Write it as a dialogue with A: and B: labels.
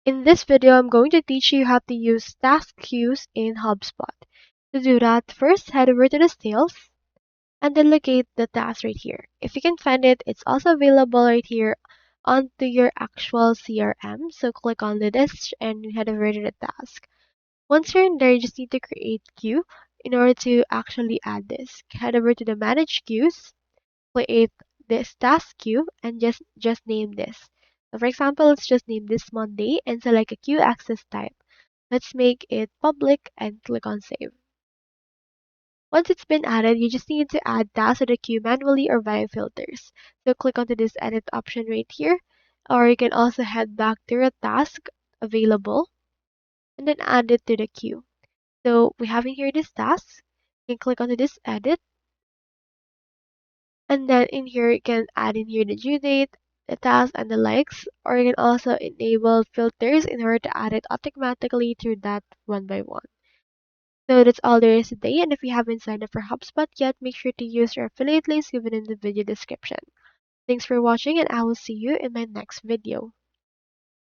A: In this video, I'm going to teach you how to use task queues in HubSpot. To do that, first head over to the sales and then locate the task right here. If you can find it, it's also available right here onto your actual CRM. So click on the disk and head over to the task. Once you're in there, you just need to create queue in order to actually add this. Head over to the manage queues, create this task queue, and just name this. So for example, let's just name this Monday and select a queue access type. Let's make it public and click on save. Once it's been added, you just need to add tasks to the queue manually or via filters. So click onto this edit option right here, or you can also head back to your task available and then add it to the queue. So we have in here this task. You can click onto this edit, and then in here you can add in here the due date, the task, and the likes, or you can also enable filters in order to add it automatically through that one by one. So that's all there is today, and if you haven't signed up for HubSpot yet, make sure to use your affiliate links given in the video description. Thanks for watching, and I will see you in my next video.